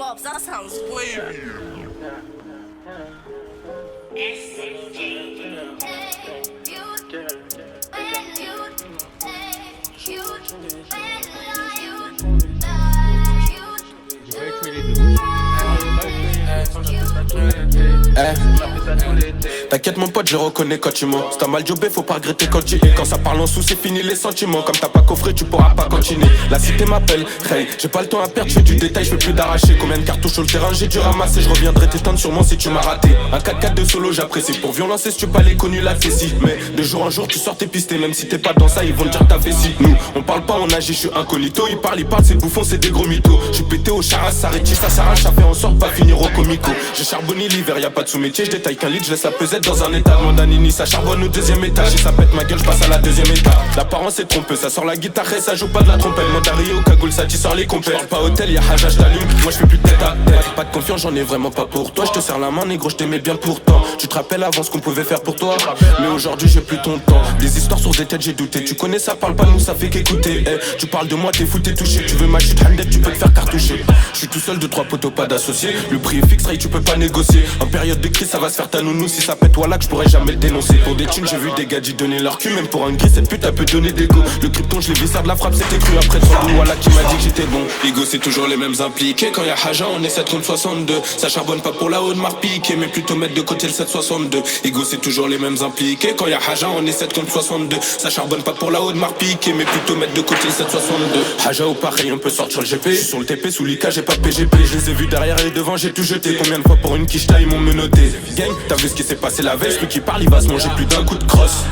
Bobs, that sounds weird. T'inquiète mon pote, je reconnais quand tu mens. Si t'as mal jobé, faut pas regretter quand tu es. Quand ça parle en sous, c'est fini les sentiments. Comme t'as pas coffré, tu pourras pas continuer. La cité m'appelle, hey, j'ai pas le temps à perdre, je fais du détail, je fais plus d'arracher. Combien de cartouches sur le terrain, j'ai dû ramasser. Je reviendrai t'éteindre sûrement si tu m'as raté. Un 4x4 de solo, j'apprécie. Pour violence, si tu pas les connus, la fessie. Mais de jour en jour, tu sors tes pistes. Et même si t'es pas dans ça, ils vont te dire ta vessie. Nous, on parle pas, on agit, je suis incognito. Ils parlent, c'est bouffon, c'est des gros mythos. Je suis pété au charas, ça rétisse, ça s'arrache, ça fait en sorte pas finir au comico. J'ai charbonné l'hiver, y'a pas de sous-métier, je détaille qu'un litre, je laisse la pesette dans un état. Demande à Nini, ça charbonne au deuxième étage. Et ça pète ma gueule, je passe à la deuxième étape. L'apparence est trompeuse, ça sort la guitare et ça joue pas de la trompette. Mandario, cagoule, ça tu sors les compères. Pas hôtel, y'a Haja, j't'allume, moi je fais plus de tête à tête. Pas de confiance, j'en ai vraiment pas pour toi. Je te serre la main, négro, je t'aimais bien pourtant. Tu te rappelles avant ce qu'on pouvait faire pour toi. Mais aujourd'hui j'ai plus ton temps. Des histoires sur des têtes, j'ai douté. Tu connais ça, parle pas, nous ça fait qu'écouter. Tu parles de moi, t'es fou, t'es touché. Tu veux ma chute, handed, tu peux te faire cartoucher. Je suis tout seul de 3 poteaux, pas d'associés. Le prix est fixe, Ray, tu peux pas négocier. En période de crise, ça va se faire ta nounou. Si ça pète, voilà que je pourrais jamais le dénoncer. Pour des thunes, j'ai vu des gadgets donner leur cul. Même pour un gris, cette pute, elle peut donner des go. Le krypton, je l'ai vu, ça de la frappe, c'était cru. Après 3 doues, voilà qui m'a dit que j'étais bon. Ego, c'est toujours les mêmes impliqués. Quand y'a Haja, on est 7 contre 62. Ça charbonne pas pour la haute marque piquée, mais plutôt mettre de côté le 762. Ego, c'est toujours les mêmes impliqués. Quand y'a Haja, on est 7 contre 62. Ça charbonne pas pour la haute marque piquée, mais plutôt mettre de côté le 762. Haja ou pareil, on peut sortir le GP. Je suis sur le TP, sous l'IK, j'ai pas de PGP. Je les ai vus derrière et devant, j'ai tout jeté. Combien de fois pour une quicheta, ils m'ont menotté. Gang, t'as vu ce qui s'est passé la veille. Celui qui parle, il va se manger plus d'un coup de crosse.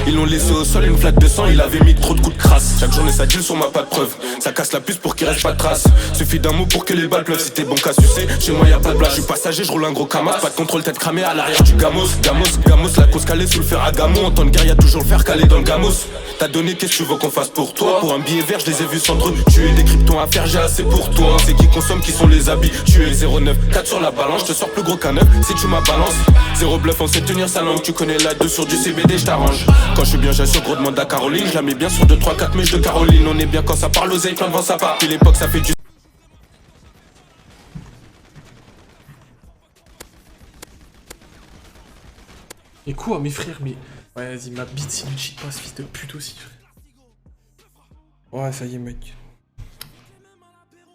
Ils l'ont laissé au sol, une flaque de sang, il avait mis trop de coups de crasse. Chaque journée ça deal sur ma pas de preuve. Ça casse la puce pour qu'il reste pas de trace. Suffit d'un mot pour que les balles pleuvent. Si t'es bon qu'à sucer, chez moi y'a pas de blague. Je suis passager, je roule un gros camas. Pas de contrôle, tête cramée à l'arrière du gamos. Gamos, la cause calée sous le Ferragamo. En temps de guerre y'a toujours le fer calé dans le gamos. T'as donné, qu'est-ce que tu veux qu'on fasse pour toi? Pour un billet vert, je les ai vus s'entretuer. Des kryptons à faire, j'ai assez pour toi. C'est qui consomme, qui sont les habitués. 0,9, 4 sur la balance, je te sors plus gros qu'un 9 si tu m'as balance. Zéro bluff, on sait tenir sa langue. Tu connais la 2 sur du CBD, je t'arrange. Quand je suis bien, j'assure, gros demande à Caroline. Je la mets bien sur 2, 3, 4 mèches de Caroline. On est bien quand ça parle, oseille, plein de vent, ça part. Puis l'époque, ça fait du. Mais quoi, mes frères, mais... Ouais, vas-y, ma bite, c'est du cheat pass, fils de pute aussi, frère. Ouais, ça y est, mec.